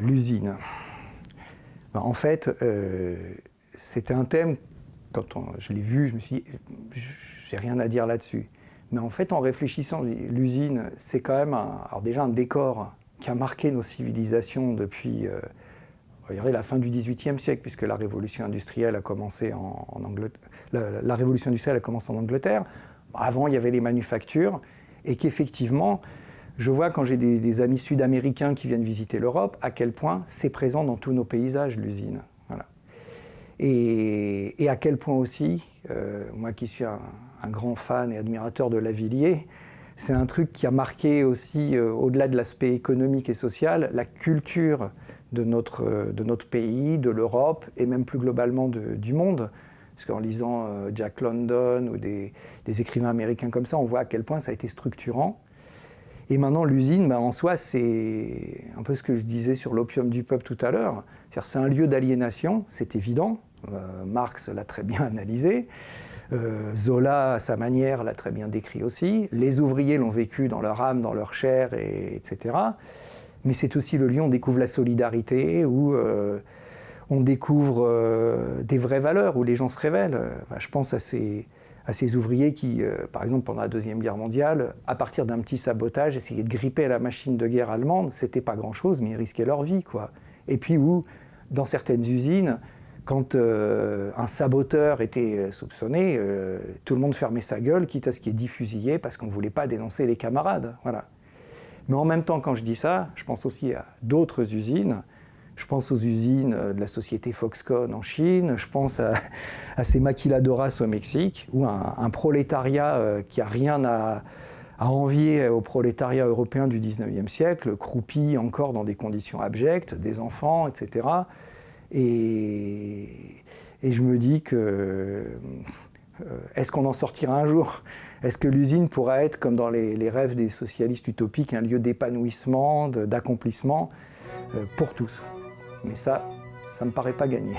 L'usine. En fait, c'était un thème, quand je l'ai vu, je me suis dit, j'ai rien à dire là-dessus. Mais en fait, en réfléchissant, l'usine, c'est quand même alors déjà un décor qui a marqué nos civilisations depuis la fin du XVIIIe siècle, puisque la révolution industrielle a commencé en Angleterre. La révolution industrielle a commencé en Angleterre. Avant, il y avait les manufactures, et qu'effectivement, je vois quand j'ai des amis sud-américains qui viennent visiter l'Europe, à quel point c'est présent dans tous nos paysages, l'usine. Voilà. Et à quel point aussi, moi qui suis un grand fan et admirateur de Lavilliers, c'est un truc qui a marqué aussi, au-delà de l'aspect économique et social, la culture de notre pays, de l'Europe et même plus globalement du monde. Parce qu'en lisant Jack London ou des écrivains américains comme ça, on voit à quel point ça a été structurant. Et maintenant, l'usine, en soi, c'est un peu ce que je disais sur l'opium du peuple tout à l'heure. C'est un lieu d'aliénation, c'est évident. Marx l'a très bien analysé. Zola, à sa manière, l'a très bien décrit aussi. Les ouvriers l'ont vécu dans leur âme, dans leur chair, etc. Mais c'est aussi le lieu où on découvre la solidarité, où on découvre des vraies valeurs, où les gens se révèlent. Je pense à ces ouvriers qui, par exemple, pendant la Deuxième Guerre mondiale, à partir d'un petit sabotage, essayaient de gripper la machine de guerre allemande. C'était pas grand-chose, mais ils risquaient leur vie, quoi. Et puis où, dans certaines usines, quand un saboteur était soupçonné, tout le monde fermait sa gueule, quitte à ce qu'il y ait 10 fusillés, parce qu'on ne voulait pas dénoncer les camarades. Voilà. Mais en même temps, quand je dis ça, je pense aussi à d'autres usines. Je pense aux usines de la société Foxconn en Chine, je pense à ces maquiladoras au Mexique, où un prolétariat qui n'a rien à envier au prolétariat européen du 19e siècle, croupit encore dans des conditions abjectes, des enfants, etc. Et je me dis que est-ce qu'on en sortira un jour? Est-ce que l'usine pourra être, comme dans les rêves des socialistes utopiques, un lieu d'épanouissement, d'accomplissement pour tous? Mais ça me paraît pas gagné.